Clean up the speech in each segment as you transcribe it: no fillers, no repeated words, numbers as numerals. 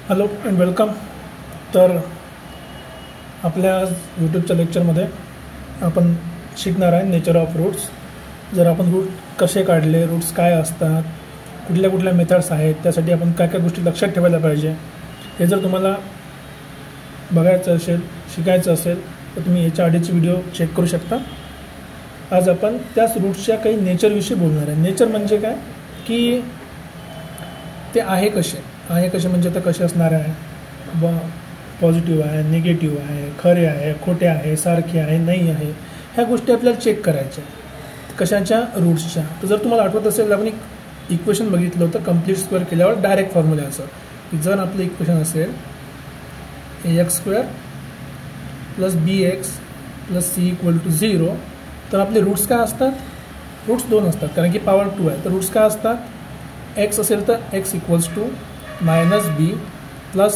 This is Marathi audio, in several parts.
Hello and welcome. तर आपल्या यूट्यूबच्या लेक्चरमध्ये आपण शिकणार आहे नेचर ऑफ रूट्स. जर आपण रूट कसे काढले, रूट्स काय असतात, कुठल्या कुठल्या मेथड्स आहेत, त्यासाठी आपण काय काय गोष्टी लक्षात ठेवायला पाहिजे, हे जर तुम्हाला बघायचं असेल, शिकायचं असेल तर तुम्ही याच्या आधीचे व्हिडिओ चेक करू शकता. आज आपण त्याच रूट्सच्या काही नेचरविषयी बोलणार आहे. नेचर म्हणजे काय की ते आहे कसे म्हणजे ते कसे असणार आहे, पॉझिटिव्ह आहे, निगेटिव्ह आहे, खरे आहे, खोटे आहे, सारखे आहे, नाही आहे, ह्या गोष्टी आपल्याला चेक करायच्या कशाच्या, रूट्सच्या. तर जर तुम्हाला आठवत असेल आपण एक इक्वेशन बघितलं होतं कंप्लीट स्क्वेअर केल्यावर डायरेक्ट फॉर्म्युल्याचं, की जर आपलं इक्वेशन असेल ax² + bx + c = 0, तर आपले रूट्स काय असतात, रूट्स 2 असतात कारण की पॉवर 2 आहे. तर रूट्स काय असतात, x असेल तर x = -b ±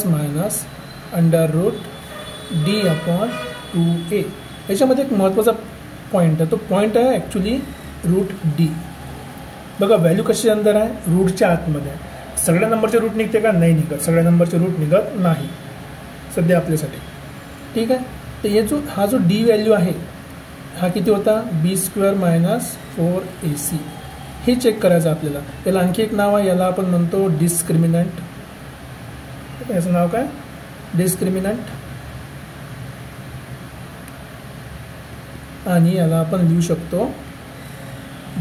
√d/2a. याच्यामध्ये एक महत्त्वाचा पॉईंट आहे, तो पॉईंट आहे ॲक्च्युली रूट d. बघा व्हॅल्यू कशी अंदर आहे, रूटच्या आतमध्ये आहे. सगळ्या नंबरचे रूट निघते का, नाही निघत. सगळ्या नंबरचे रूट निघत नाही सध्या आपल्यासाठी, ठीक आहे. तर हा जो d व्हॅल्यू आहे हा किती होता, b² - 4ac. हे चेक करायचं आपल्याला. याला आणखी एक नाव आहे, याला आपण म्हणतो डिस्क्रिमिनंट. याचं नाव काय, डिस्क्रिमिनंट. आणि याला आपण लिहू शकतो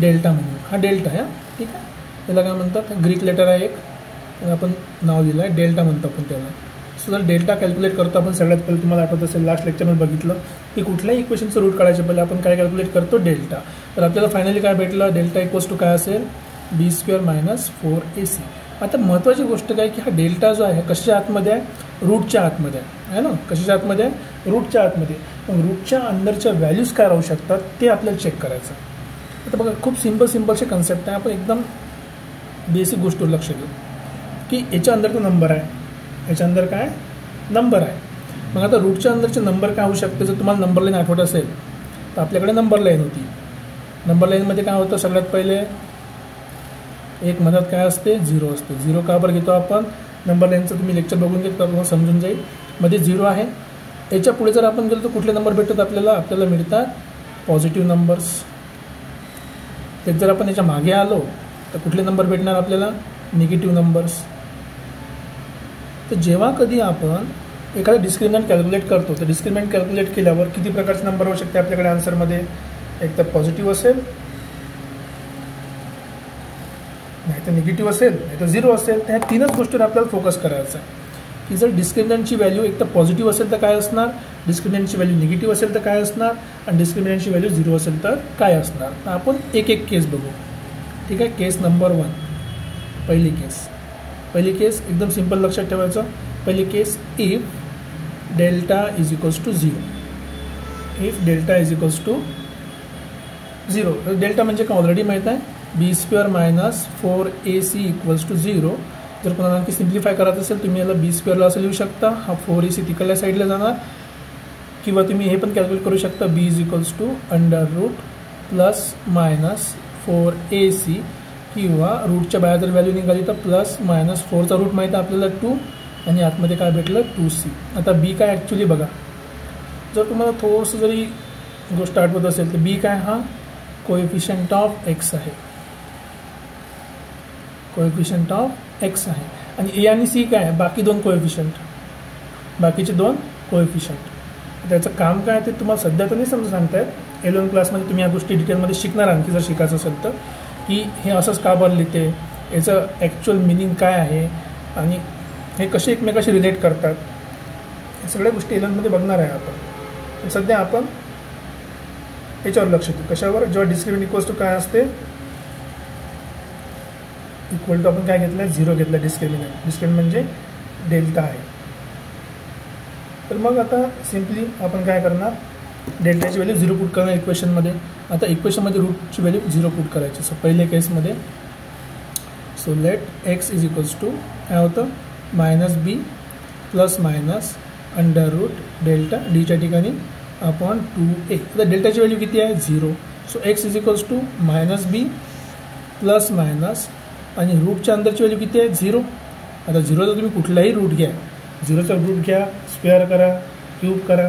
डेल्टा म्हणून. हा डेल्टा आहे, ठीक आहे. याला काय म्हणतात, ग्रीक लेटर आहे एक, आपण नाव दिलं आहे डेल्टा म्हणतो आपण त्याला. सो जर डेल्टा कॅल्क्युलेट करतो आपण, सगळ्यात पहिले तुम्हाला आठवत असेल लास्ट लेक्चरमध्ये बघितलं की कुठल्याही इक्वेशनचं रूट काढायचे पहिले आपण काय कॅल्क्युलेट करतो, डेल्टा. तर आपल्याला फायनली काय भेटलं, डेल्टा = काय असेल, b² - 4ac. आता महत्त्वाची गोष्ट काय की हा डेल्टा जो आहे कशाच्या आतमध्ये आहे, रूटच्या आतमध्ये आहे ना. कशाच्या आतमध्ये आहे, रूटच्या आतमध्ये. मग रूटच्या अंदरच्या व्हॅल्यूज काय राहू शकतात ते आपल्याला चेक करायचं. आता बघा खूप सिम्पलचे कन्सेप्ट आहे. आपण एकदम बेसिक गोष्टीवर लक्ष देऊ की याच्या अंदर तो नंबर आहे, याच्या अंदर काय नंबर आहे. मग आता रूटच्या अंदरचे नंबर काय होऊ शकते, जर तुम्हाला नंबर लाईन आठवत असेल तर आपल्याकडे नंबर लाईन होती. नंबर लाईनमध्ये काय होतं, सगळ्यात पहिले एक मधात काय असते, 0 असते. 0 का बरं घेतो आपण, नंबर लाईनचं तुम्ही लेक्चर बघून घेतो तर तुम्हाला समजून जाईल. मध्ये 0 आहे. याच्या पुढे जर आपण गेलो तर कुठले नंबर भेटतात आपल्याला मिळतात पॉझिटिव्ह नंबर्स. तेच जर आपण याच्या मागे आलो तर कुठले नंबर भेटणार आपल्याला, निगेटिव्ह नंबर्स. तर जेव्हा कधी आपण एखादा डिस्क्रिमिनंट कॅल्क्युलेट करतो तर डिस्क्रिमिनंट कॅल्क्युलेट केल्यावर किती प्रकारचे नंबर होऊ शकते आपल्याकडे आन्सरमध्ये, एक तर पॉझिटिव्ह असेल, नाही तर निगेटिव्ह असेल, नाही तर 0 असेल. तर ह्या तीनच गोष्टीवर आपल्याला फोकस करायचा आहे की जर डिस्क्रिमिनंटची व्हॅल्यू एक तर पॉझिटिव्ह असेल तर काय असणार, डिस्क्रिमिनंटची व्हॅल्यू निगेटिव्ह असेल तर काय असणार, आणि डिस्क्रिमिनंटची व्हॅल्यू 0 असेल तर काय असणार. तर आपण एक एक केस बघू, ठीक आहे. केस नंबर 1, पहिली केस एकदम सिंपल लक्षात ठेवायचं. पहिली केस, if delta = 0. If delta = 0. Delta म्हणजे काय ऑलरेडी माहीत आहे, b² - 4ac = 0. जर कोणाला आणखी सिम्प्लिफाय करायचं असेल तुम्ही याला b² ला असं लिहू शकता, हा 4ac तिकडल्या साईडला जाणार. किंवा तुम्ही हे पण कॅल्क्युलेट करू शकता, b √ ±4ac. किंवा रूटच्या बाहेर जर व्हॅल्यू निघाली तर +-4चा रूट माहीत आहे आपल्याला 2, आणि आतमध्ये काय भेटलं 2c. आता b काय ॲक्च्युली बघा, जर तुम्हाला थोडंसं जरी गोष्ट आठवत असेल तर b काय, हा कोएफिशियंट ऑफ x आहे, कोएफिशियंट ऑफ x आहे. आणि a आणि c काय आहे, बाकी 2 कोएफिशियंट, बाकीचे 2 कोएफिशियंट. त्याचं काम काय ते तुम्हाला सध्या तर नाही समजा सांगतायत. 11th क्लासमध्ये तुम्ही या गोष्टी डिटेलमध्ये शिकणार, आणखी जर शिकायचं असेल तर, की हे असंच का बरं लिहिते, याचं ॲक्च्युअल मिनिंग काय आहे, आणि हे कसे एकमेकाशी रिलेट करतात, या सगळ्या गोष्टी 11th बघणार आहे आपण. सध्या आपण याच्यावर लक्ष देऊ. कशावर, जेव्हा डिस्क्रिमिनंट = काय असते, इक्वल टू आपण काय घेतलं आहे, 0 घेतलं. डिस्क्रिमिनंट म्हणजे डेल्टा आहे. तर मग आता सिम्पली आपण काय करणार, डेल्टाची व्हॅल्यू 0 पुट करणार इक्वेशनमध्ये. आता इक्वेशनमध्ये रूटची व्हॅल्यू 0 पुट करायची. सो पहिल्या केसमध्ये, सो लेट x = काय होतं, -b ± √डेल्टा डीच्या ठिकाणी अपॉन 2a. आता डेल्टाची व्हॅल्यू किती आहे, 0. सो x = -b ± आणि रूटच्या अंदरची व्हॅल्यू किती आहे, 0. आता झिरोचा तुम्ही कुठलाही रूट घ्या, झिरोचा रूट घ्या, स्क्वेअर करा, क्यूब करा,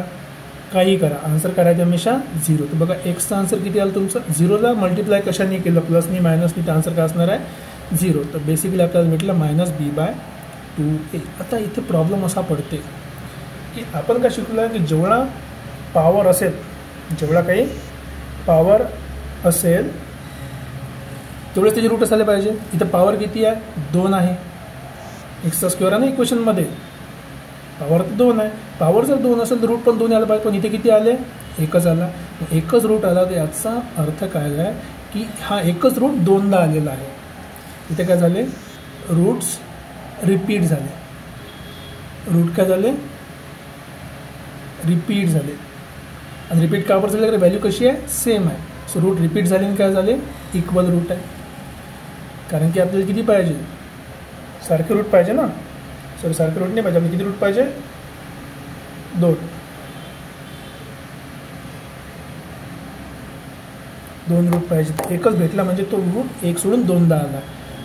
काही करा, आन्सर करायचं हमेशा झिरो. तर बघा एक्सचा आन्सर किती आला तुमचं, झिरोला मल्टिप्लाय कशाने केलं, प्लसनी मायनसनी, तर आन्सर काय असणार आहे झिरो. तर बेसिकली आपल्याला भेटलं -b/2a. आता इथे प्रॉब्लेम असा पडते की आपण काय शिकलो आहे की जेवढा पॉवर असेल, जेवढा काही पॉवर असेल तेवढेच त्याचे रूट असायला पाहिजे. इथं पॉवर किती आहे, 2 आहे. एक्सचा स्क्वेअर आहे ना इक्वेशनमध्ये, पॉवर तर 2 आहे. पॉवर जर 2 असेल तर रूट पण 2 यायला पाहिजे, पण इथे किती आले, एकच आला. एकच रूट आला तर याचा अर्थ काय आहे की हा एकच रूट 2दा आलेला आहे. इथे काय झाले, रूट्स रिपीट झाले. रूट काय झाले, रिपीट झाले. आणि रिपीट का बरं झाले, व्हॅल्यू कशी आहे, सेम आहे. सो रूट रिपीट झाले आणि काय झाले, इक्वल रूट आहे. कारण की आपल्याला किती पाहिजे, सारखे रूट पाहिजे ना, सॉरी सारखे रूट नाही पाहिजे, आपल्याला किती रूट पाहिजे, 2 रूट पाहिजे. एकच भेटला म्हणजे तो रूट एक सोडून 2दा आला.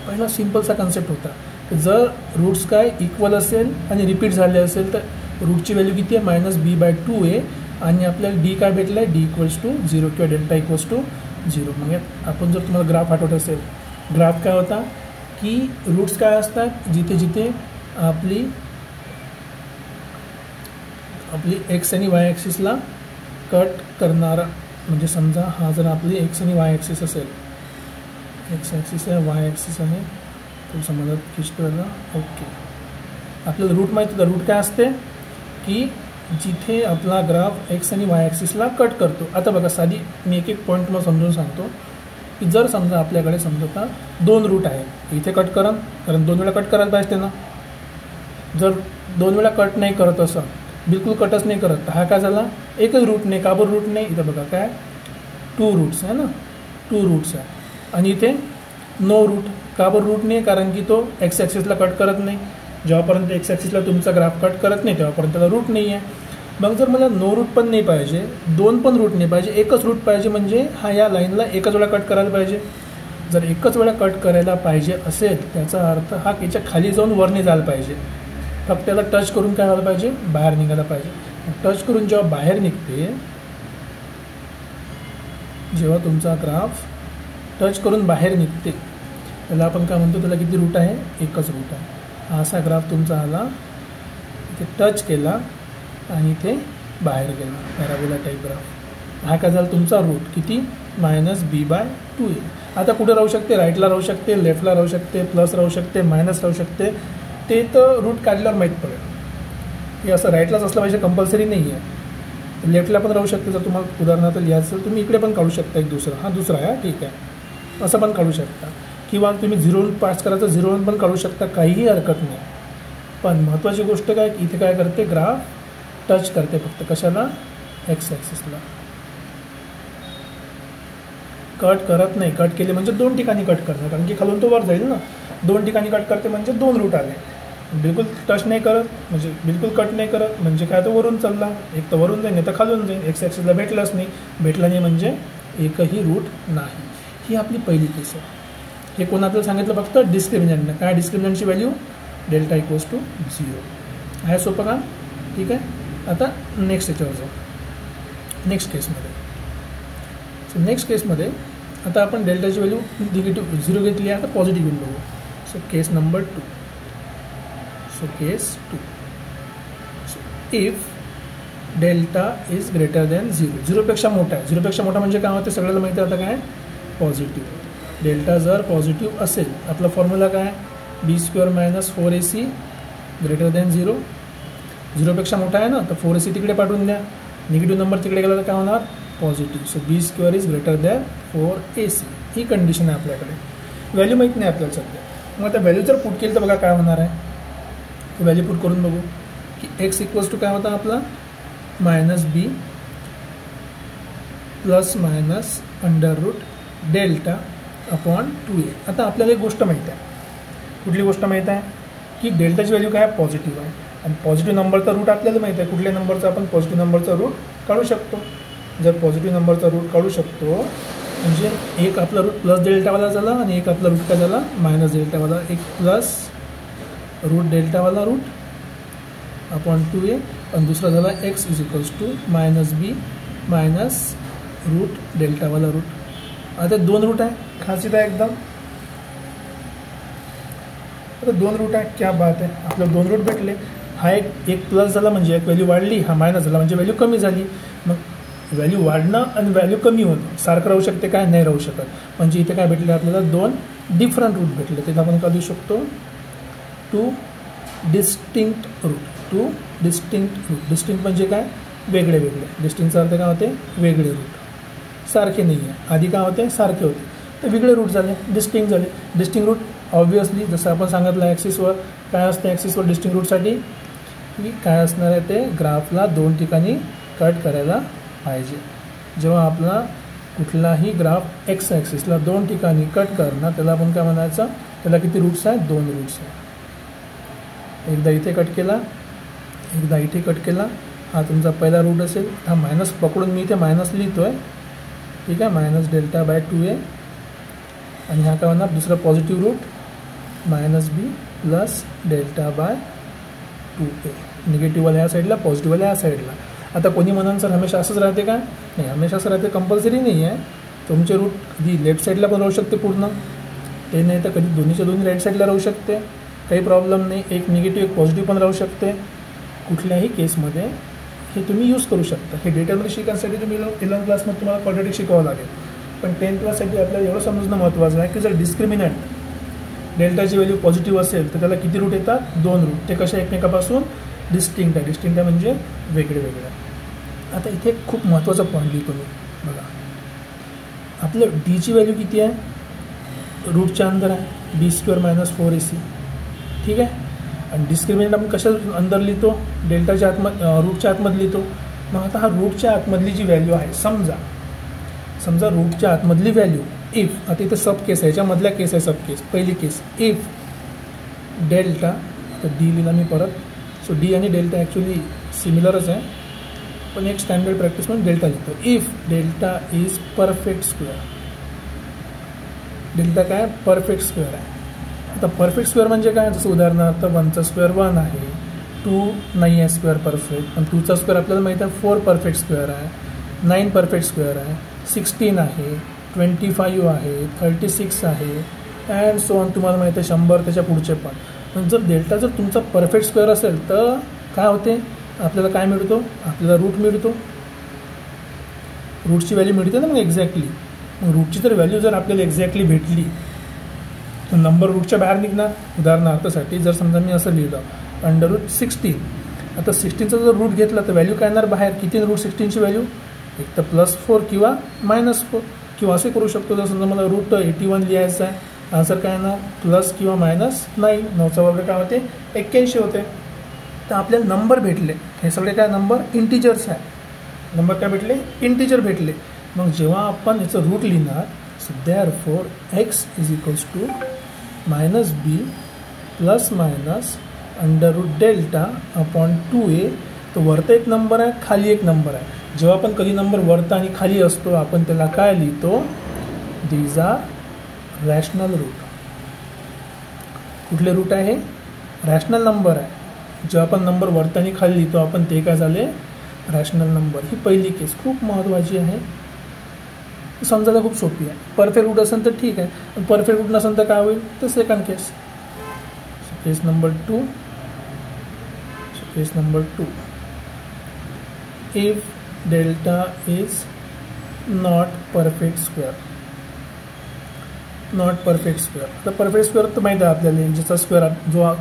पहिला सिम्पलचा कन्सेप्ट होता की जर रूट्स काय इक्वल असेल आणि रिपीट झाले असेल तर रूटची व्हॅल्यू किती आहे, -b/2a. आणि आपल्याला डी काय भेटलं आहे, d = 0 किंवा डेल्टा = 0. मग आपण जर तुम्हाला ग्राफ आठवत असेल, ग्राफ काय होता की रूट्स काय असतात, जिथे जिथे आपली एक्स आणि वाय ॲक्सिसला कट करणारा, म्हणजे समजा हा जर आपली एक्स आणि वाय ॲक्सिस असेल, एक्स ॲक्सिस आहे, वाय ॲक्सिस आहे, तो समजा खिचतोला, ओके. आपल्याला रूट माहिती होतं, रूट काय असते की जिथे आपला ग्राफ एक्स आणि वाय ॲक्सिसला कट करतो. आता बघा साधी मी एक पॉईंट मला समजून सांगतो की जर समजा आपल्याकडे समजा 2 रूट आहे, इथे कट करा, कारण 2 वेळा कट करायला पाहिजे ना. जर 2 वेळा कट नाही करत, असं बिलकुल कटच नाही करत, हा काय झाला, एकच रूट नाही. का बरं रूट नाही, इथं बघा काय 2 रूट्स आहे ना, 2 रूट्स आहे. आणि इथे नो रूट. का बरं रूट नाही, कारण की तो एक्स ॲक्सिसला कट करत नाही. जेव्हापर्यंत एक्स ॲक्सिसला तुमचा ग्राफ कट करत नाही तेव्हापर्यंत त्याला रूट नाही आहे. मग जर मला नो रूट पण नाही पाहिजे, 2 पण रूट नाही पाहिजे, एकच रूट पाहिजे, म्हणजे हा या लाईनला एकच वेळा कट करायला पाहिजे. जर एकच वेळा कट करायला पाहिजे असेल त्याचा अर्थ हा याच्या खाली जाऊन वरने जायला पाहिजे. फक्त त्याला टच करून काय व्हायला पाहिजे, बाहेर निघायला पाहिजे. टच करून जेव्हा बाहेर निघते, जेव्हा तुमचा ग्राफ टच करून बाहेर निघते त्याला आपण काय म्हणतो, त्याला किती रूट आहे, एकच रूट आहे. असा ग्राफ तुमचा आला, इथे टच केला आणि इथे बाहेर गेला, पॅराबोला टाईप ग्राफ. हा काय झाला तुमचा रूट किती, -b/2a. आता कुठे राहू शकते, राईटला राहू शकते, लेफ्टला राहू शकते, प्लस राहू शकते, मायनस राहू शकते. ते तर रूट काढल्यावर माहीत पडेल. हे असं राईटलाच असलं पाहिजे कंपल्सरी नाही आहे, लेफ्टला पण राहू शकते. जर तुम्हाला उदाहरणार्थ लिहायचं असेल तुम्ही इकडे पण काढू शकता, एक दुसरा, हा दुसरा आहे, ठीक आहे, असं पण काढू शकता. किंवा तुम्ही 0 पास करायचं 0 पण काढू शकता, काहीही हरकत नाही. पण महत्त्वाची गोष्ट काय की इथे काय करते, ग्राफ टच करते फक्त कशाला, एक्स ॲक्सिसला, कट करत नाही. कट केले म्हणजे 2 ठिकाणी कट करणार, कारण की खालून तो वर जाईल ना. 2 ठिकाणी कट करते म्हणजे 2 रूट आले. बिलकुल टच नाही करत म्हणजे बिलकुल कट नाही करत म्हणजे काय, तो वरून चालला, एक तर वरून जाईल नाही तर खालून जाईल. एक्स ॲक्सिसला भेटलाच नाही, भेटला नाही म्हणजे एकही रूट नाही. ही आपली पहिली केस आहे. हे कोण आपल्याला सांगितलं, फक्त डिस्क्रिमिनंटनं. काय डिस्क्रिमिनंटची व्हॅल्यू, डेल्टा = 0 आहे. सोपं का, ठीक आहे. आता नेक्स्ट याच्यावर जाऊ, नेक्स्ट केसमध्ये. सो नेक्स्ट केसमध्ये आता आपण डेल्टाची व्हॅल्यू निगेटिव्ह 0 घेतली आहे, आता पॉझिटिव्ह घेऊन बघू. So case number 2. So case 2, so if delta is greater than 0, 0पेक्षा मोठा आहे. 0पेक्षा मोठा म्हणजे काय होते, सगळ्याला माहिती आहे. आता काय, पॉझिटिव्ह. डेल्टा जर पॉझिटिव्ह असेल, आपला फॉर्म्युला काय, b² - 4ac ग्रेटर दॅन 0. 0पेक्षा मोठा आहे ना, तर 4ac तिकडे पाठवून द्या. निगेटिव्ह नंबर तिकडे गेला तर काय होणार, positive. So b² is greater than 4ac. He condition आहे आपल्याकडे. व्हॅल्यू माहीत नाही आपल्याला सध्या. मग आता व्हॅल्यू जर पुट केली तर बघा काय होणार आहे. व्हॅल्यू पुट करून बघू की x = काय होता आपला, -b ± √डेल्टा अपॉन 2a. आता आपल्याला एक गोष्ट माहीत आहे. कुठली गोष्ट माहीत आहे की डेल्टाची व्हॅल्यू काय, पॉझिटिव्ह आहे. आणि पॉझिटिव्ह नंबरचा रूट आपल्याला माहीत आहे. कुठल्या नंबरचा, आपण पॉझिटिव्ह नंबरचा रूट काढू शकतो. जर पॉझिटिव्ह नंबरचा रूट काढू शकतो म्हणजे एक आपला रूट +डेल्टावाला झाला आणि एक आपला रूट काय झाला, -डेल्टावाला. एक प्लस रूट डेल्टावाला रूट अपॉन 2a आणि दुसरा झाला x is equals to minus B minus root डेल्टावाला रूट. आता 2 रूट आहे, खासियत आहे एकदम. आता 2 रूट आहे, क्या बात आहे, आपल्याला 2 रूट भेटले. हा एक प्लस झाला म्हणजे एक व्हॅल्यू वाढली, हा मायनस झाला म्हणजे व्हॅल्यू कमी झाली. मग व्हॅल्यू वाढणं आणि व्हॅल्यू कमी होणं सारखं राहू शकते काय, नाही राहू शकत. म्हणजे इथे काय भेटले आपल्याला 2 डिफरंट रूट भेटले. तिथे आपण काय लिहू शकतो 2 distinct root. 2 distinct root. Distinct म्हणजे काय, वेगळे वेगळे. डिस्टिंक्टचा अर्थ काय होते, वेगळे रूट. सारखे नाही आहे, आधी काय होते सारखे होते, तर वेगळे रूट झाले, डिस्टिंक्ट झाले. डिस्टिंक्ट रूट ऑब्व्हियसली जसं आपण सांगितलं ॲक्सिसवर काय असतं, ॲक्सिसवर डिस्टिंक्ट रूटसाठी की काय असणार आहे, ते ग्राफला 2 ठिकाणी कट करायला पाहिजे. जेव्हा आपला कुठलाही ग्राफ एक्स ॲक्सिसला 2 ठिकाणी कट करणं त्याला आपण काय म्हणायचं, त्याला किती रूट्स आहेत, 2 रूट्स आहेत. एकदा इथे कट केला, एकदा इथे कट केला, हा तुमचा पहिला रूट असेल. हा मायनस पकडून मी इथे मायनस लिहितो आहे, ठीक आहे, मायनस डेल्टा बाय 2a. आणि हा काय होणार दुसरा positive root minus B plus delta by 2a. निगेटिव्हवाला या साईडला, पॉझिटिव्हवाला या साईडला. आता कोणी म्हणाल सर हमेशा असंच राहते का, नाही, हमेशा असं राहते कंपल्सरी नाही आहे. तुमचे रूट कधी लेफ्ट साईडला पण राहू शकते पूर्ण, ते नाही तर कधी दोन्हीच्या दोन्ही राईट साईडला राहू शकते, काही प्रॉब्लेम नाही. एक निगेटिव्ह एक पॉझिटिव्ह पण राहू शकते. कुठल्याही केसमध्ये हे तुम्ही यूज करू शकता. हे डेटामध्ये शिकण्यासाठी तुम्ही 11th क्लासमध्ये तुम्हाला क्वाड्रॅटिक शिकावं लागेल. पण 10th क्लाससाठी आपल्याला एवढं समजणं महत्त्वाचं आहे की जर डिस्क्रिमिनंट डेल्टाची व्हॅल्यू पॉझिटिव्ह असेल तर त्याला किती रूट येतात, 2 रूट. ते कशा एकमेकापासून डिस्टिंक्ट आहे. डिस्टिंक्ट आहे म्हणजे वेगळे वेगळे. आता इथे खूप महत्त्वाचा पॉईंट लिहितो मी बघा. आपलं डीची व्हॅल्यू किती आहे, रूटच्या अंदर आहे, b² मायनस 4ac, ठीक आहे. आणि डिस्क्रिमिनंट आपण कशा अंदर लिहितो, डेल्टाच्या रूटच्या आतमध्ये लिहितो. मग आता हा रूटच्या आतमधली जी व्हॅल्यू आहे, समजा रूटच्या आतमधली व्हॅल्यू इफ, आता इथे सब केस आहे, याच्यामधल्या केस आहे सब केस. पहिली केस इफ डेल्टा, तर डी लिहिला मी परत. सो डी आणि डेल्टा ॲक्च्युली सिमिलरच आहे, पण एक स्टँडर्ड प्रॅक्टिस म्हणून डेल्टा लिहितो. If delta is perfect square, delta काय परफेक्ट स्क्वेअर आहे. आता परफेक्ट स्क्वेअर म्हणजे काय, जसं उदाहरणार्थ 1चा स्क्वेअर 1 आहे, 2 नाही आहे स्क्वेअर परफेक्ट, पण 2चा स्क्वेअर आपल्याला माहीत आहे 4 परफेक्ट स्क्वेअर आहे, 9 परफेक्ट स्क्वेअर आहे, 16 आहे, 25 आहे, 36 आहे, अँड सो ऑन. तुम्हाला माहिती आहे 100 त्याच्या पुढचे पण. पण जर डेल्टा जर तुमचा परफेक्ट स्क्वेअर असेल तर काय होते, आपल्याला काय मिळतो, आपल्याला रूट मिळतो. रूटची व्हॅल्यू मिळते ना मग एक्झॅक्टली. मग रूटची जर व्हॅल्यू जर आपल्याला एक्झॅक्टली भेटली तर नंबर रूटच्या बाहेर निघणार. उदाहरणार्थासाठी जर समजा मी असं लिहिलं √16, आता 16चा जर रूट घेतला तर व्हॅल्यू काय येणार बाहेर, किती रूट 16ची व्हॅल्यू, एक तर +4 किंवा -4, किंवा असे करू शकतो. जर समजा मला रूट 81 लिहायचं आहे, आन्सर काय येणार प्लस किंवा -9. 9चा वर्ग काय होते 81 होते. तर आपल्याला नंबर भेटले, हे सगळे काय नंबर इंटिजर्स आहे. नंबर काय भेटले, इंटिजर भेटले. मग जेव्हा आपण याचं रूट लिहिणार, so therefore x is equals to -b plus minus √ delta upon 2a. तर वरता एक नंबर आहे, खाली एक नंबर आहे. जेव्हा आपण कधी नंबर वरता आणि खाली असतो आपण त्याला काय लिहितो, दीज आर रॅशनल रूट. कुठले रूट आहे, रॅशनल नंबर आहे. जेव्हा आपण नंबर वरता आणि खाली लिहितो आपण ते काय झाले, रॅशनल नंबर. ही पहिली केस खूप महत्त्वाची आहे, समजायला खूप सोपी आहे. परफेक्ट रूट असेल तर ठीक आहे, पण परफेक्ट रूट नसेल तर काय होईल, तर second case. Case number 2. Case number 2, if delta is not perfect square. Not perfect square, तर परफेक्ट स्क्वेअर तर माहीत आहे आपल्याला, ज्याचा स्क्वेअर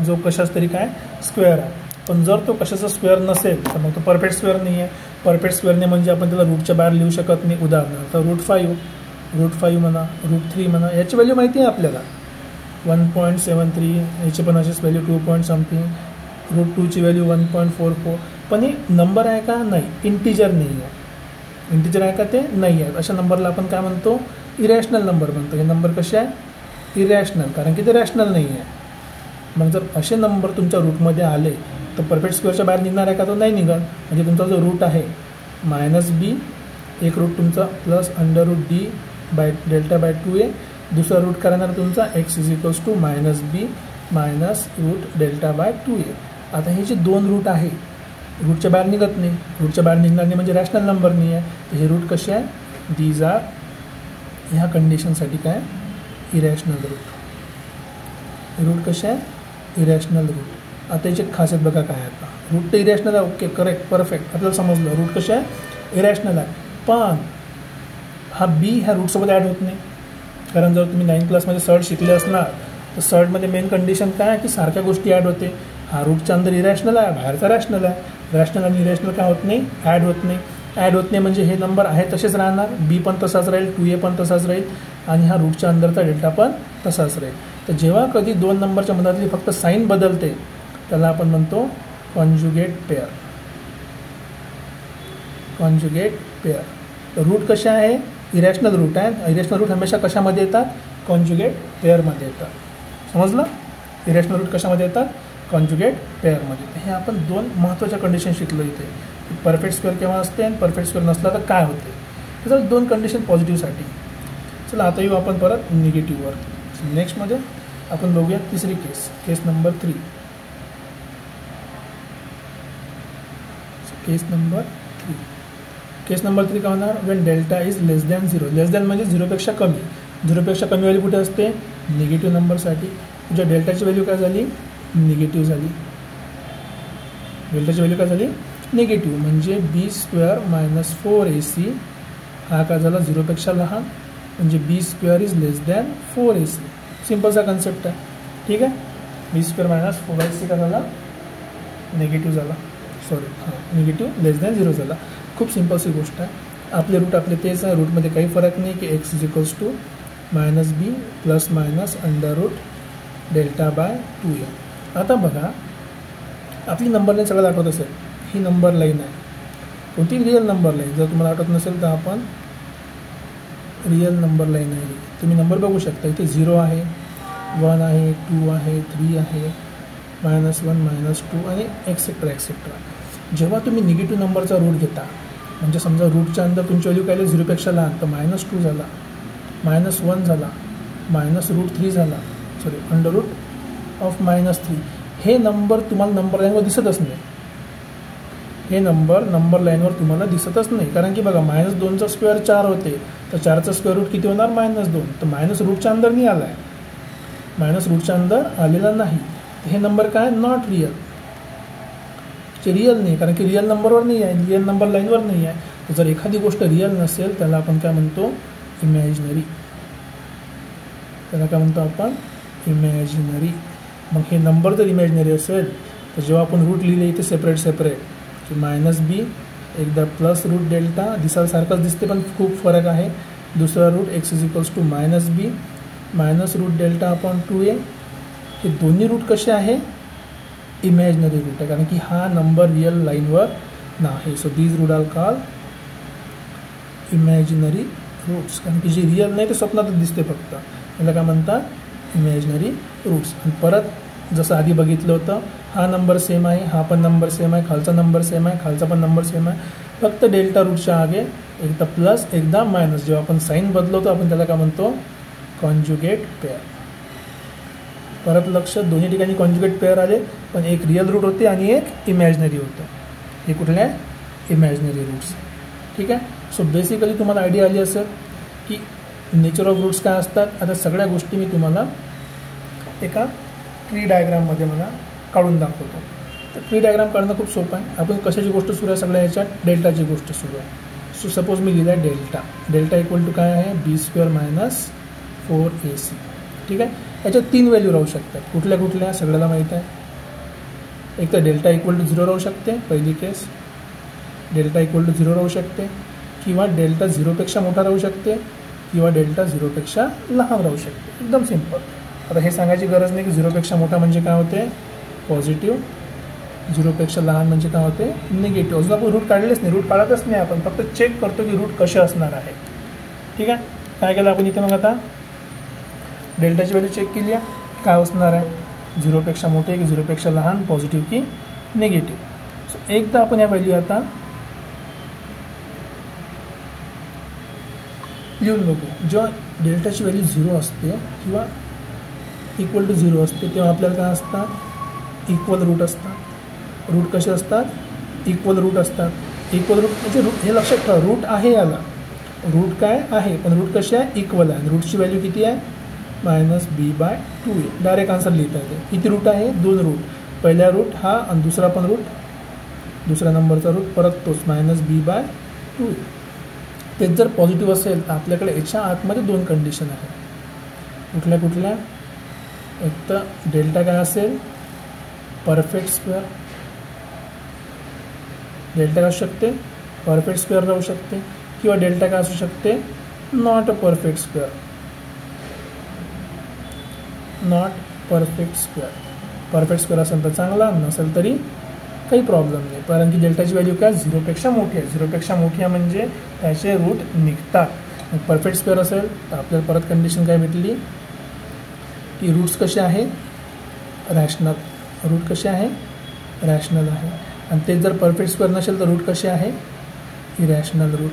जो कशाच तरी काय स्क्वेअर आहे. पण जर तो कशाचा स्क्वेअर नसेल तर मग तो परफेक्ट स्क्वेअर नाही आहे. परफेक्ट स्क्वेअर नाही म्हणजे आपण त्याला रूटच्या बाहेर लिहू शकत नाही. उदाहरणार्थ √5 म्हणा, √3 म्हणा, याची व्हॅल्यू माहिती आहे आपल्याला 1.73, याची पण अशीच व्हॅल्यू 2. समथिंग. √2ची व्हॅल्यू 1.44. पण हे नंबर आहे का, नाही, इंटिजर नाही आहे. इंटिजर आहे का, ते नाही आहे. अशा नंबरला आपण काय म्हणतो, इरॅशनल नंबर म्हणतो. हे नंबर कसे आहे, इरॅशनल, कारण की ते रॅशनल नाही आहे. मग जर असे नंबर तुमच्या रूटमध्ये आले तर परफेक्ट स्क्वेअरच्या बाहेर निघणार आहे का, तो नाही निघत. म्हणजे तुमचा जो रूट आहे -b, एक रूट तुमचा plus √d by delta by 2a, दुसरा रूट करणार तुमचा x is equals to -b minus root delta by 2a. आता हे जे दोन रूट आहे रूटच्या बाहेर निघत नाही, रूटच्या बाहेर निघणार नाही म्हणजे रॅशनल नंबर नाही आहे. तर हे रूट कसे आहे, दीज आर ह्या कंडिशनसाठी काय इरॅशनल रूट. रूट कसे आहे इरॅशनल रूट. आता याची खासियत बघा काय आहे. आता रूट तर इरॅशनल आहे, ओके करेक्ट परफेक्ट आपल्याला समजलं. रूट कसे आहे इरॅशनल आहे, पण हा बी ह्या रूटसोबत ॲड होत नाही. कारण जर तुम्ही 9th क्लासमध्ये सर्ट शिकले असणार तर सर्टमध्ये मेन कंडिशन काय आहे की सारख्या गोष्टी ॲड होते. हा रूटच्या अंदर इरॅशनल आहे, बाहेरचा रॅशनल आहे. रॅशनल आणि इरॅशनल काय होत नाही, ॲड होत नाही. ॲड होत नाही म्हणजे हे नंबर आहे तसेच राहणार, बी पण तसाच राहील, 2a पण तसाच राहील आणि हा रूटच्या अंदरचा डेल्टा पण तसाच राहील. तर जेव्हा कधी दोन नंबरच्या मधातली फक्त साईन बदलते त्याला आपण म्हणतो कॉन्जुगेट पेअर. Conjugate pair. तर रूट कसे आहे इरॅशनल रूट आहे. इरॅशनल रूट हमेशा कशामध्ये येतात, कॉन्जुगेट पेअरमध्ये येतात. समजलं, इरॅशनल रूट कशामध्ये येतात, कॉन्जुगेट पेअरमध्ये. हे आपण दोन महत्त्वाच्या कंडिशन शिकलो इथे. परफेक्ट स्क्वेअर केव्हा असते आणि परफेक्ट स्क्वेअर नसला तर काय होते. त्याचं दोन कंडिशन पॉझिटिव्हसाठी. चला आता येऊ आपण परत निगेटिव्हवर. नेक्स्टमध्ये आपण बघूया तिसरी केस, केस नंबर 3. केस नंबर 3. केस नंबर 3 काय होणार, Wien delta is less than 0. Less than म्हणजे 0पेक्षा कमी. 0पेक्षा कमी व्हॅल्यू कुठे असते, निगेटिव्ह नंबरसाठी. तुझ्या डेल्टाची व्हॅल्यू काय झाली, निगेटिव्ह झाली. डेल्टाची व्हॅल्यू काय झाली, निगेटिव्ह. म्हणजे b² मायनस 4ac हा काय झाला 0पेक्षा लहान, म्हणजे b² is less than 4ac. सिम्पलचा कन्सेप्ट आहे. ठीक आहे, b² मायनस 4ac का झाला, निगेटिव्ह झाला. सॉरी निगेटिव्ह लेस दॅन 0 झाला. खूप सिम्पलची गोष्ट आहे. आपले रूट आपले तेच आहे, रूटमध्ये काही फरक नाही की x is equals to minus B plus minus under root delta by 2a. आता बघा आपली नंबर लाईन सगळ्यात आठवत असेल, ही नंबर लाईन आहे. कोणती रिअल नंबर लाईन. जर तुम्हाला आठवत नसेल तर आपण रिअल नंबर लाईन आहे. तुम्ही नंबर बघू शकता, इथे 0 आहे, 1 आहे, 2 आहे, 3 आहे, -1 -2 आणि एक्सेट्रा एक्सेट्रा. जेव्हा तुम्ही निगेटिव्ह नंबरचा रूट घेता, म्हणजे समजा रूटच्या अंदर तुमची व्हॅल्यू काय 0पेक्षा लहान, तर -2 झाला, -1 झाला, -√3 झाला, सॉरी अंडर रूट ऑफ -3. हे नंबर तुम्हाला नंबर लाईनवर दिसतच नाही. हे नंबर लाईनवर तुम्हाला दिसतच नाही. कारण की बघा -2चा स्क्वेअर 4 होते, तर 4चा स्क्वेअर रूट किती होणार, -2. तर मायनस रूटच्या अंदर नाही आला आहे, मायनस रूटच्या अंदर आलेला नाही. हे नंबर काय नॉट रिअल, जे रिअल नाही. कारण की रिअल नंबरवर नाही आहे, रिअल नंबर लाईनवर नाही आहे. तर जर एखादी गोष्ट रिअल नसेल त्याला आपण काय म्हणतो, इमॅजिनरी. त्याला काय म्हणतो आपण, इमॅजिनरी. मग हे नंबर जर इमॅजिनरी असेल तर जेव्हा आपण रूट लिहिले इथे सेपरेट की -b एकदा प्लस रूट डेल्टा, दिसायला सारखंच दिसते पण खूप फरक आहे. दुसरा root x is equals to -b minus root delta upon 2a. हे दोन्ही रूट कसे आहे, इमॅजिनरी रूट आहे. कारण की हा नंबर रिअल लाईनवर नाही. So these root are called imaginary roots. कारण की जे रिअल नाही ते स्वप्नातच दिसते फक्त, याला काय म्हणतात, इमॅजिनरी रूट्स. आणि परत जसं आधी बघितलं होतं, हा नंबर सेम आहे, हा पण नंबर सेम आहे, खालचा नंबर सेम आहे, खालचा पण नंबर सेम आहे. फक्त डेल्टा रूटच्या आगे एकदा प्लस एकदा मायनस. जेव्हा आपण साईन बदलवतो आपण त्याला काय म्हणतो, कॉन्जुगेट पेअर. परत लक्ष, दोन्ही ठिकाणी कॉन्जुगेट पेअर आले, पण एक रिअल रूट होते आणि एक इमॅजिनरी होतं. हे कुठले आहे, इमॅजिनरी रूट्स. ठीक आहे. सो बेसिकली तुम्हाला आयडिया आली असेल की नेचर ऑफ रूट्स काय असतात. आता सगळ्या गोष्टी मी तुम्हाला एका ट्री डायग्राममध्ये मला काढून दाखवतो. तर ट्री डायग्राम काढणं खूप सोपं आहे. आपण कशाची गोष्ट सुरू आहे, सगळ्या ह्याच्यात डेल्टाची गोष्ट सुरू आहे. सो सपोज मी लिहिलं आहे डेल्टा इक्वल टू काय आहे, b² मायनस 4ac. ठीक आहे. याच्यात 3 व्हॅल्यू राहू शकतात. कुठल्या कुठल्या सगळ्याला माहीत आहे. एक तर डेल्टा इक्वल टू 0 राहू शकते, पहिली केस. डेल्टा इक्वल टू 0 राहू शकते, किंवा डेल्टा 0पेक्षा मोठा राहू शकते, किंवा डेल्टा 0पेक्षा लहान राहू शकते. एकदम सिम्पल. आता हे सांगायची गरज नाही की 0पेक्षा मोठा म्हणजे काय होते, पॉझिटिव्ह, 0पेक्षा लहान म्हणजे काय होते, निगेटिव्ह. अजून आपण रूट काढलेच नाही, रूट काढतच नाही. आपण फक्त चेक करतो की रूट कसे असणार आहे. ठीक आहे. काय केलं आपण इथे, मग आता डेल्टाची व्हॅल्यू चेक केली आहे, काय असणार आहे, 0पेक्षा मोठे की 0पेक्षा लहान, पॉझिटिव्ह की निगेटिव्ह. सो एकदा आपण या व्हॅल्यू आता लिहून बघू. जेव्हा डेल्टाची व्हॅल्यू 0 असते किंवा इक्वल टू 0 असते तेव्हा आपल्याला काय असतात, इक्वल रूट असतात. रूट कसे असतात, इक्वल रूट असतात. इक्वल रूट म्हणजे रूट हे लक्षात ठेवा, रूट आहे याला, रूट काय आहे पण रूट कशी आहे, इक्वल आहे. रूटची व्हॅल्यू किती आहे, -b/2a. डायरेक्ट आन्सर लिहिता येते. किती रूट आहे, 2 रूट. पहिला रूट हा आणि दुसरा पण रूट, दुसऱ्या नंबरचा रूट परत तोच -b/2a. तेच जर पॉझिटिव्ह असेल तर आपल्याकडे याच्या आतमध्ये 2 कंडिशन आहेत. कुठल्या कुठल्या, एक तर डेल्टा काय असेल, परफेक्ट स्क्वेअर. डेल्टा काय असू शकते, परफेक्ट स्क्वेअर राहू शकते, किंवा डेल्टा काय असू शकते, not a perfect square. Not perfect square. Perfect square असेल तर चांगला, नसेल तरी काही प्रॉब्लेम नाही, कारण की डेल्टाची व्हॅल्यू काय 0पेक्षा मोठी आहे. 0पेक्षा मोठी आहे म्हणजे त्याचे रूट निघतात. परफेक्ट स्क्वेअर असेल तर आपल्याला परत कंडिशन काय भेटली की रूट्स कसे आहे, रॅशनल. रूट कसे आहे, रॅशनल आहे. आणि तेच जर परफेक्ट स्क्वेअर नसेल तर रूट कसे आहे, इरॅशनल रूट.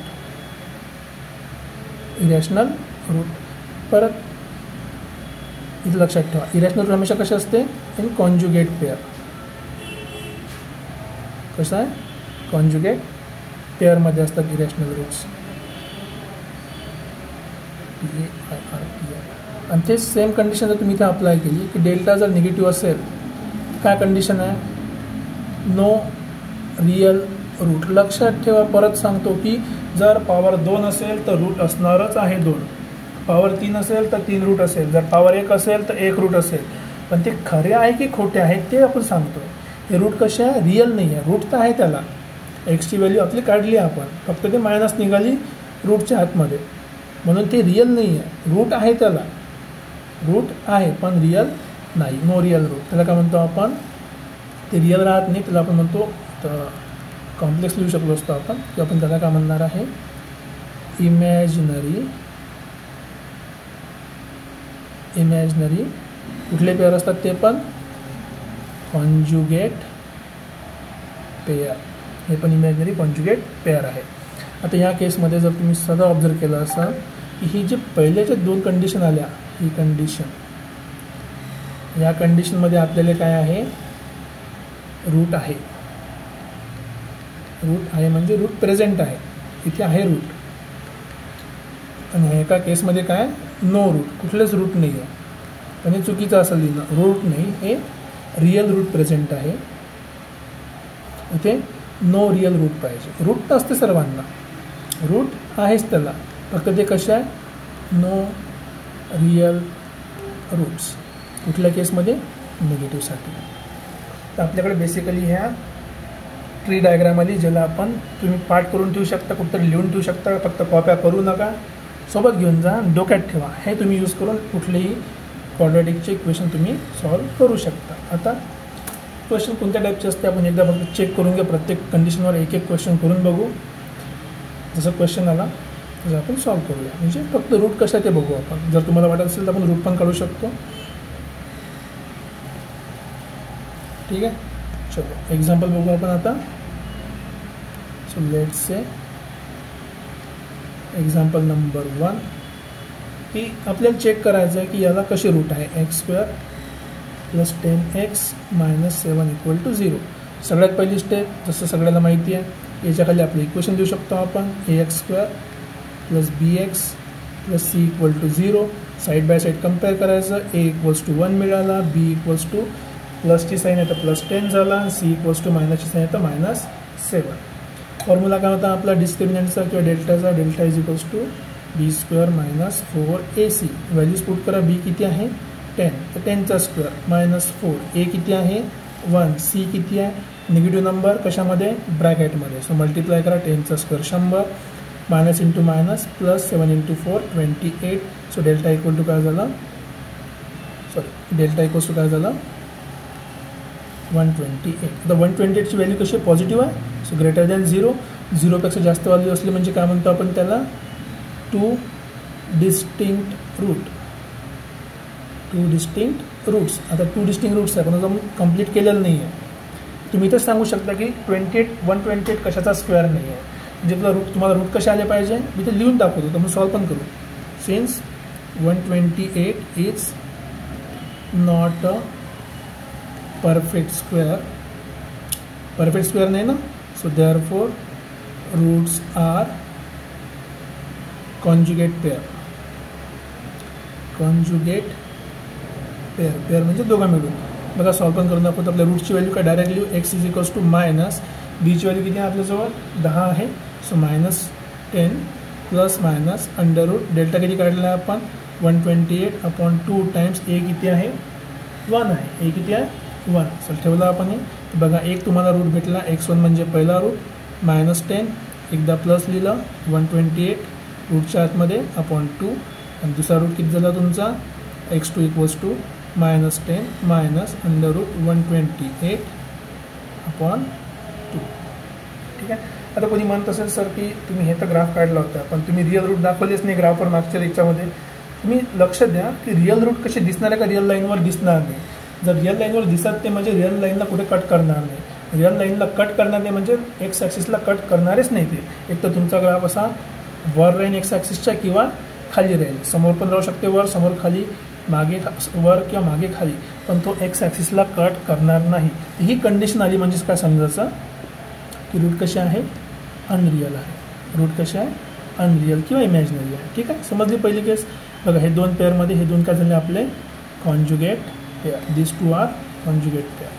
Irrational route. परत इथं लक्षात ठेवा, इरॅशनल रूट हमेशा कसे असते, इन कॉन्जुगेट पेअर. कसं आहे, कॉन्जुगेट पेअरमध्ये असतात इरॅशनल रूट्स. PAIR. आणि तेच सेम कंडिशन जर तुम्ही इथे अप्लाय केली की डेल्टा जर निगेटिव्ह असेल, काय कंडिशन आहे, नो रियल रूट. लक्षात ठेवा, परत सांगतो की जर पॉवर 2 असेल तर रूट असणारच आहे 2. पॉवर 3 असेल तर 3 रूट असेल. जर पॉवर 1 असेल तर 1 रूट असेल. पण ते खरे आहे की खोटे आहेत ते आपण सांगतो. हे रूट कसे आहे, रियल नाही आहे. रूट तर आहे त्याला, एक्सची व्हॅल्यू आपली काढली आपण, फक्त ते मायनस निघाली रूटच्या आतमध्ये, म्हणून ते रियल नाही आहे. रूट आहे त्याला, रूट आहे पण रियल नाही, नो रियल रूट. त्याला काय म्हणतो आपण, ते रियल राहत नाही, त्याला आपण म्हणतो तर कॉम्प्लेक्स लिहू शकलो असतो आपण, की आपण त्याला काय म्हणणार आहे, इमॅजिनरी. इमॅजिनरी कुठले पेअर असतात ते पण कॉन्जुगेट पेअर. हे पण इमॅजिनरी कॉन्जुगेट पेअर आहे. आता या केसमध्ये जर तुम्ही सगळं ऑब्झर्व केलं असाल की ही जे पहिल्याच्या 2 कंडिशन आल्या, ही कंडिशन, या कंडिशनमध्ये आपल्याला काय आहे, रूट आहे. रूट आहे म्हणजे रूट प्रेझेंट आहे, इथे आहे रूट. आणि एका केसमध्ये काय, नो रूट, कुठलेच रूट नाही आहे. पण हे चुकीचं असं लिहिलं, रूट नाही, हे रियल रूट प्रेझेंट आहे. इथे नो रियल रूट पाहिजे. रूट तर असते सर्वांना, रूट आहेच त्याला, फक्त ते कसे आहे, नो रियल रूट्स. कुठल्या केसमध्ये, निगेटिव्हसाठी. तर आपल्याकडे बेसिकली ह्या ट्री डायग्राम आली, ज्याला आपण तुम्ही पाठ करून ठेवू शकता, कुठंतरी लिहून ठेवू शकता, फक्त कॉप्या करू नका, सोबत घेऊन जा, डोक्यात ठेवा. हे तुम्ही यूज करून कुठलेही क्वाड्रॅटिकचे इक्वेशन तुम्ही सॉल्व करू शकता. आता क्वेश्चन कोणत्या टाईपचे असते आपण एकदा फक्त चेक करून घ्या. प्रत्येक कंडिशनवर एक एक क्वेश्चन करून बघू. जसं क्वेश्चन आला तसं आपण सॉल्व करूया. म्हणजे फक्त रूट कशा ते बघू आपण. जर तुम्हाला वाटत असेल तर आपण रूट पण काढू शकतो. ठीक आहे, चलो एक्झाम्पल बघू आपण आता. So let's say example number 1 की आपल्याला चेक करायचं आहे की याला कसे रूट आहे, x² + 10x - 7 = 0. सगळ्यात पहिली स्टेप, जसं सगळ्याला माहिती आहे, याच्या खाली आपलं इक्वेशन देऊ शकतो आपण, ax² + bx + c = 0. Side by side compare करायचं. a = 1 मिळाला, b = प्लसची साईन आहे तर +10 झाला, c = मायनसची साईन आहे तर -7. फॉर्म्युला काय होता आपला डिस्क्रिमिनंटचा किंवा डेल्टाचा, delta = b² - 4ac. Values put करा. b किती आहे, 10, तर 10चा स्क्वेअर -4. a किती आहे, 1. c किती आहे, निगेटिव्ह नंबर कशामध्ये, ब्रॅकेटमध्ये. सो मल्टिप्लाय करा. 10चा square 100, minus into minus, +7 × 4 28. So delta = काय झालं, डेल्टा = काय झालं, 128. आता 128ची व्हॅल्यू कशी आहे, पॉझिटिव्ह आहे. So greater than 0. 0पेक्षा जास्त व्हॅल्यू असली म्हणजे काय म्हणतो आपण त्याला, 2 डिस्टिंक्ट रूट. 2 distinct roots. आता 2 डिस्टिंक्ट रूट्स आहे पण अजून कंप्लीट केलेलं नाही आहे. तुम्ही इथंच सांगू शकता की 128 कशाचा स्क्वेअर नाही आहे. म्हणजे तुला रूट, तुम्हाला रूट कसे आले पाहिजे मी ते लिहून दाखवतो, तर मग सॉल्व पण करू. Since 128 is not a perfect square नाही ना. So therefore roots are conjugate pair म्हणजे दोघं मिळून. बघा सॉल्व पण करून दाखवतो. आपल्या रूटची व्हॅल्यू काय डायरेक्ट लिहू. X is equals to minus बीची व्हॅल्यू किती आहे आपल्याजवळ 10 आहे. So -10 plus minus under root delta किती काढलेला आहे आपण 128/2 टाइम्स ए किती आहे 1 आहे. ए किती आहे 1. चल ठेवलं आपण हे. बघा एक तुम्हाला रूट भेटला x1 म्हणजे पहिला रूट -10 एकदा प्लस लिहिलं 128 रूटच्या आतमध्ये (2) आणि दुसरा रूट किती झाला तुमचा x2 equals to -10 minus under root 128/2. ठीक आहे. आता कोणी म्हणत असेल सर की तुम्ही हे तर ग्राफ काढला होता पण तुम्ही रिअल रूट दाखवलेच नाही ग्राफवर मागच्या याच्यामध्ये. तुम्ही लक्ष द्या की रिअल रूट कसे दिसणार आहे का रिअल लाईनवर दिसणार नाही. जर रिअल लाईनवर दिसत ते म्हणजे रिअल लाईनला कुठे कट करणार नाही. रिअल लाईनला कट करणार नाही म्हणजे एक्स ॲक्सिसला कट करणारच नाही ते. एक तर तुमचा ग्राफ असा वर राहील एक्स ॲक्सिसच्या किंवा खाली राहील. समोर पण राहू शकते वर समोर खाली मागे वर किंवा मागे खाली पण तो एक्स ॲक्सिसला कट करणार नाही. ही कंडिशन आली म्हणजेच काय समजायचं की रूट कसे आहे अनरिअल आहे. रूट कसे आहे अनरिअल किंवा इमॅजिनरी आहे. ठीक आहे. समजली पहिली केस. बघा हे दोन पेअरमध्ये हे दोन काय झाले आपले conjugate pair. This two are conjugate pair.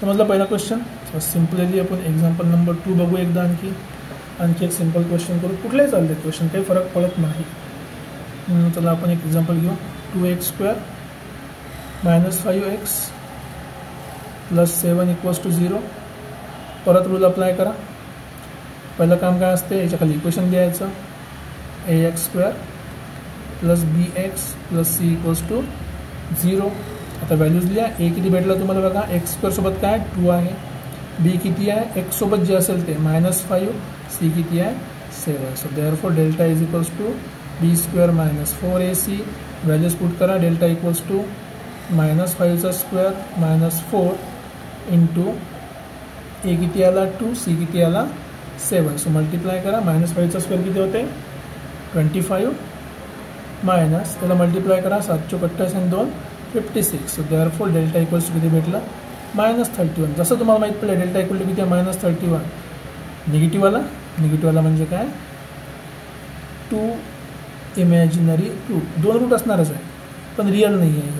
समजला पहिला क्वेश्चन. सिम्पली आपण एक्झाम्पल नंबर 2 बघू एकदा. आणखी एक सिम्पल क्वेश्चन करू. कुठलाही चालते क्वेश्चन काही फरक पडत नाही. चला आपण एक एक्झाम्पल घेऊ. 2x² -5x + 7 = 0. परत रूल अप्लाय करा. पहिलं काम काय असते याच्या खाली इक्वेशन द्यायचं ax² + bx + c = 0. आता व्हॅल्यूज लिहा. ए किती भेटला तुम्हाला बघा x² सोबत काय 2 आहे. बी किती आहे x सोबत जे असेल ते -5. सी किती आहे 7. So therefore delta is equals to b² - 4ac. Values put करा. Delta equals to -5 square -4 into A किती आला 2 सी किती आला 7. सो मल्टिप्लाय करा. -5 स्क्वेअर किती होते 25 मायनस त्याला मल्टिप्लाय करा 7 × 28 आणि 2 56. So therefore delta equals to किती भेटला -31. जसं तुम्हाला माहीत पडलं डेल्टा इक्वल टू किती आहे -31. निगेटिव्हवाला म्हणजे काय 2 इमॅजिनरी रूट. 2 रूट असणारच आहे पण रिअल नाही आहे.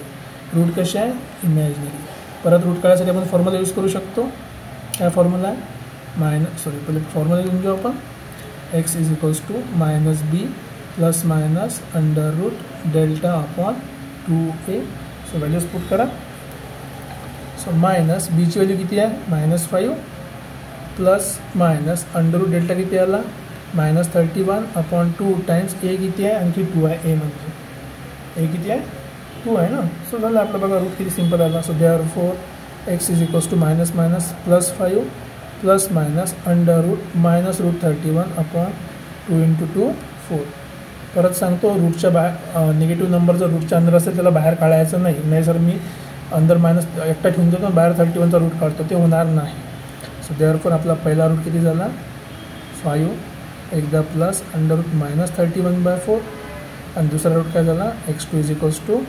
रूट कसे आहे इमॅजिनरी. परत रूट काढायसाठी आपण फॉर्म्युला यूज करू शकतो. काय फॉर्म्युला आहे पहिले फॉर्म्युला लिहून घेऊ आपण. x is equals to -b + under root delta upon 2a. So values put करा. सो मायनस बीची व्हॅल्यू किती आहे -5 plus minus under root delta किती आला -31/2 टाइम्स ए किती आहे आणखी 2 आहे. ए म्हणजे ए किती आहे 2 आहे ना. सो झालं आपलं बघा रूट किती सिम्पल आला. So therefore x is equals to -5 + under root -√31/2 × 2 4. परत सांगतो रूटच्या बाहेर निगेटिव्ह नंबर जर रूटच्या अंदर असेल त्याला बाहेर काढायचं नाही सर मी अंदर मायनस एकटा ठेवून देतो बाहेर 31चा रूट काढतो ते होणार नाही. सो देअरफॉर आपला पहिला रूट किती झाला 5 एकदा प्लस अंडर रूट -31/4 आणि दुसरा रूट काय झाला x2 is equals to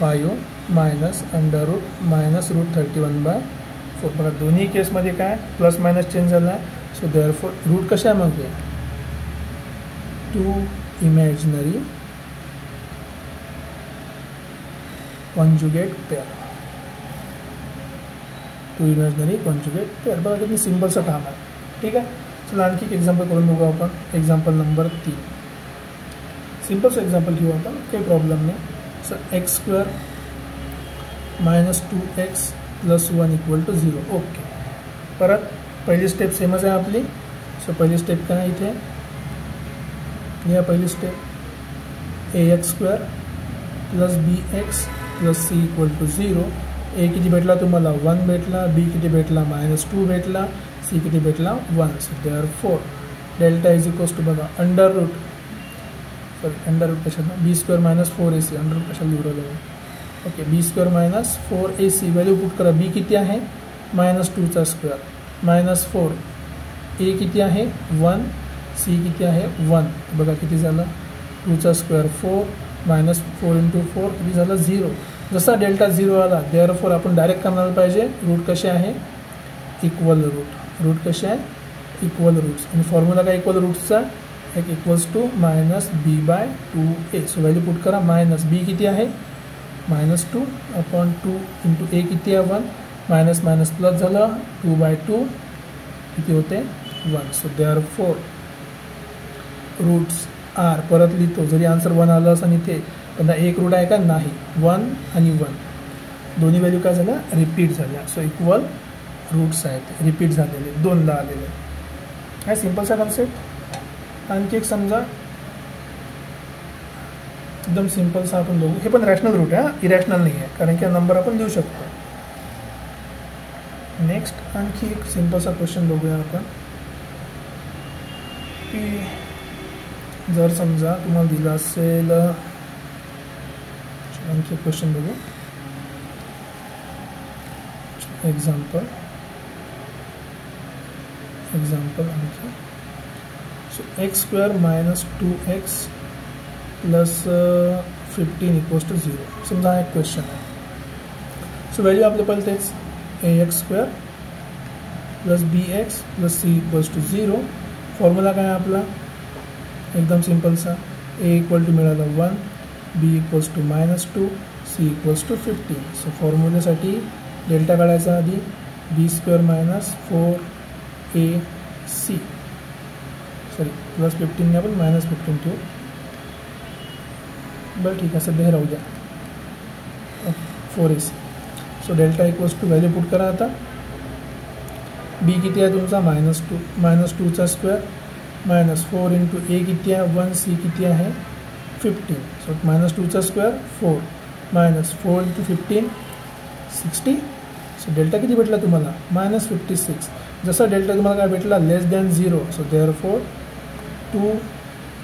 5 minus under root -√31/4. बघा दोन्ही केसमध्ये काय प्लस मायनस चेंज झाला आहे. सो देअरफॉर रूट कशा आहे मग 2 imaginary conjugate pair. 2 imaginary conjugate pair. बघा किती सिम्पलचं काम आहे. ठीक आहे. चला आणखी एक एक्झाम्पल करून बघू आपण. Example number 3. सिम्पलचं एक्झाम्पल घेऊ आपण काही प्रॉब्लेम नाही. Sir x² -2x + 1 = 0. ओके. परत पहिली स्टेप सेमच आहे आपली. सो पहिली स्टेप काय इथे लिहा. पहिली स्टेप ax² + bx + c = 0. ए किती भेटला तुम्हाला 1 भेटला. बी किती भेटला -2 भेटला. सी किती भेटला 1. So therefore delta is equals to बघा अंडर रूट कशाला b² - 4ac अंडर रूट कशाला लिहिलं. Okay b² - 4ac value put करा. बी किती आहे -2चा स्क्वेअर -4. ए किती आहे 1 सी किती आहे 1. बघा किती झालं 2चा स्क्वेअर 4 -4 × 4 किती झालं 0. जसा डेल्टा 0 आला देअरफॉर आपण डायरेक्ट काय म्हणायला पाहिजे, रूट कसे आहे इक्वल रूट. रूट कसे आहे इक्वल रूट्स. आणि फॉर्म्युला काय इक्वल रूट्सचा एक equals to -b/2a. So value put करा. मायनस बी किती आहे -2 अपॉन 2 × a किती आहे 1. मायनस मायनस प्लस झालं 2/2 किती होते 1. सो देअरफॉर रूट्स आर परत लिहितो. जरी आन्सर 1 आलं असं इथे पण एक रूट आहे का नाही. 1 आणि 1 दोन्ही व्हॅल्यू काय झाल्या रिपीट झाल्या. सो इक्वल रूट्स आहेत रिपीट झालेले 2ला आलेले. काय सिम्पलचा कन्सेप्ट. आणखी एक समजा एकदम सिम्पलसा आपण बघू. हे पण रॅशनल रूट आहे इरॅशनल नाही आहे कारण की हा नंबर आपण लिहू शकतो. नेक्स्ट आणखी एक सिम्पलसा क्वेश्चन बघूया आपण की जर समजा तुम्हाला दिलं असेल आणखी एक क्वेश्चन बघू. एक्झाम्पल आणखी. So x² - 2x + 15 = 0. समजा हा एक क्वेश्चन आहे. सो व्हॅल्यू आपले पहिले तेच ax² + bx + c = 0. फॉर्म्युला काय आपला एकदम सिम्पलसा. a = मिळालं 1, b = -2, c = 15. सो फॉर्म्युल्यासाठी डेल्टा काढायचा आधी b² - 4ac सॉरी +15 ने आपण -15 ठेवू. बरं ठीक आहे सध्या हे राहू द्या 4ac. So delta = value put करा आता. b किती आहे तुमचा -2 -2चा स्क्वेअर -4 × a किती आहे 1, c किती आहे 15. सो -2चा स्क्वेअर 4 -4 × 15 60. सो डेल्टा किती भेटला तुम्हाला -56. जसा डेल्टा तुम्हाला काय भेटला <0. So therefore 2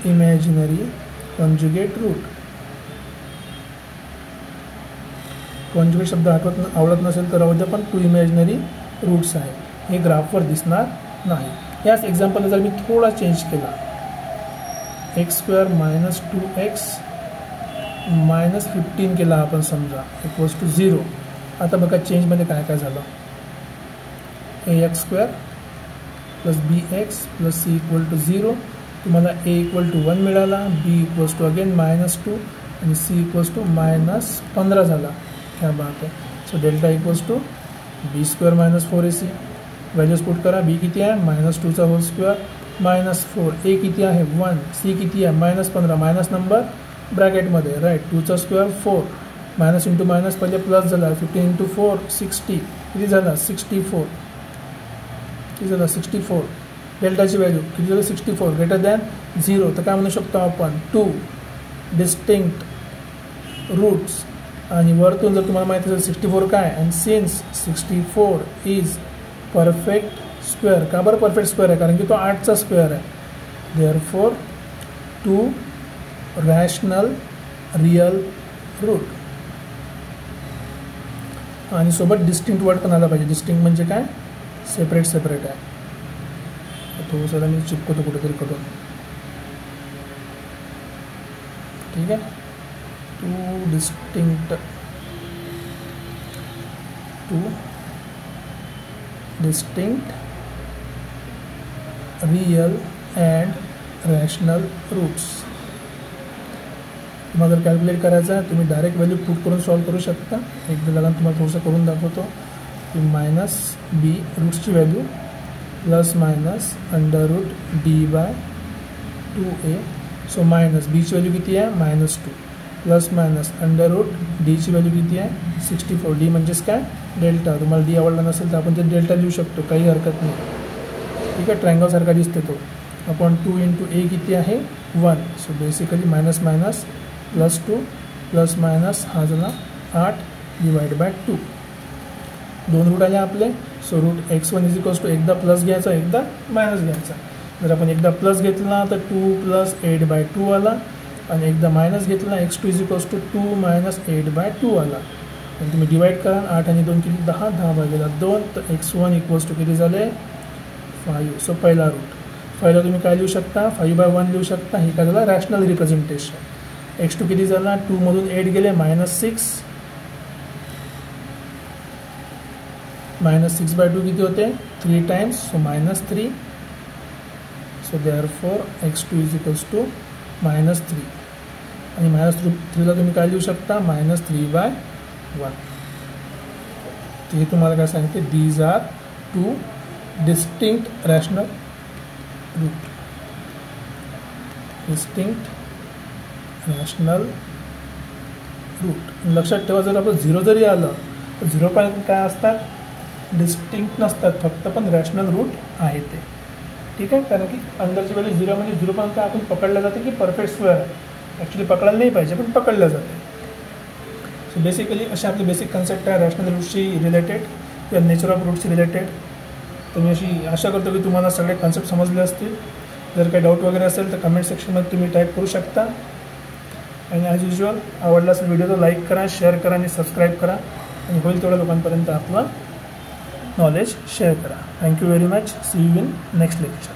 imaginary conjugate root. Conjugate शब्द आवडत नसेल तर राहू द्या पण 2 इमॅजिनरी रूट्स आहे. हे ग्राफवर दिसणार नाही. याच एक्झाम्पलला जर मी थोडा चेंज केला x² - 2x -15 केला आपण समजा = 0. आता बघा चेंजमध्ये काय काय झालं. ax² + bx + c = 0. तुम्हाला a = 1 मिळाला, b = अगेन -2 आणि c = -15 झाला. क्या बात आहे. So delta = b² - 4ac. Values put करा. b किती आहे -2चा होल स्क्वेअर -4, a किती आहे 1, c किती आहे -15 मायनस नंबर ब्रॅकेटमध्ये राईट 2चा स्क्वेअर 4 मायनस इंटू मायनस पहिले प्लस झाला 15 × 4 60 किती झाला 64. किती झाला 64. डेल्टाची व्हॅल्यू किती झालं 64 > 0. तर काय म्हणू शकतो आपण 2 डिस्टिंक्ट रूट्स. आणि वरतून जर तुम्हाला माहिती असेल 64 काय and since 64 is perfect square. का बरं परफेक्ट स्क्वेअर आहे कारण की तो 8चा स्क्वेअर आहे. Therefore 2 rational real root. आणि सोबत डिस्टिंक्ट वर्ड पण आला पाहिजे. डिस्टिंक्ट म्हणजे काय सेपरेट आहे. तो सगळं मी चिपकवतो कुठेतरी करून. ठीक आहे 2 distinct real and rational roots. तुम्हाला जर कॅल्क्युलेट करायचं आहे तुम्ही डायरेक्ट व्हॅल्यू पुट करून सॉल्व करू शकता. एकदा लागून तुम्हाला थोडंसं करून दाखवतो की -b रूट्सची व्हॅल्यू ±√d/2a. सो -bची व्हॅल्यू किती आहे -2 ±√d ची व्हॅल्यू किती आहे 64. d म्हणजेच काय डेल्टा. तुम्हाला d आवडला नसेल तर आपण ते डेल्टा लिहू शकतो काही हरकत नाही. ठीक आहे ट्रायंगलसारखा दिसते तो. आपण 2 × a किती आहे 1. सो बेसिकली -2 ± हा झाला 8/2. 2 रूट आले आपले. सो रूट x1 = एकदा प्लस घ्यायचा एकदा मायनस घ्यायचा. जर आपण एकदा प्लस घेतला तर 2 + 8/2 आला आणि एकदा मायनस घेतला x2 = 2 - 8/2 आला. आणि तुम्ही डिवाईड करा 8 आणि 2 किती 10 10/2. तर x1 = किती झाले 5. सो पहिला रूट. पहिला तुम्ही काय लिहू शकता 5/1 लिहू शकता. हे काय झालं रॅशनल रिप्रेझेंटेशन. x2 किती झाला, 2 मधून 8 गेले -6, -6/2 किती होते 3 times, so -3. So therefore x2 is equals to -3 आणि -3ला तुम्ही काय लिहू शकता -3/1. ते तुम्हाला काय सांगते, these are 2 distinct rational root. Distinct rational root. लक्षात ठेवा, जर आपण 0 जरी आलं तर 0 पॉईंट काय असतात, डिस्टिंक्ट नसतात, फक्त पण रॅशनल रूट आहे ते. ठीक आहे, कारण की अंदरची व्हॅल्यू 0 म्हणजे 0 पॉईंट काय आपण पकडलं जाते की परफेक्ट स्क्वेअर आहे. ॲक्च्युली पकडायला नाही पाहिजे पण पकडलं जाते. सो बेसिकली असे आपले बेसिक कन्सेप्ट आहे रॅशनल रूटशी रिलेटेड किंवा नेचर ऑफ रूटशी रिलेटेड. तर मी अशी आशा करतो की तुम्हाला सगळे कन्सेप्ट समजले असतील. जर काही डाऊट वगैरे असेल तर कमेंट सेक्शनमध्ये तुम्ही टाईप करू शकता. आणि ॲज युजल आवडला असेल व्हिडिओ तर लाईक करा, शेअर करा आणि सबस्क्राईब करा आणि होईल तेवढ्या लोकांपर्यंत आपलं नॉलेज शेअर करा. Thank you very much. See you in next lecture.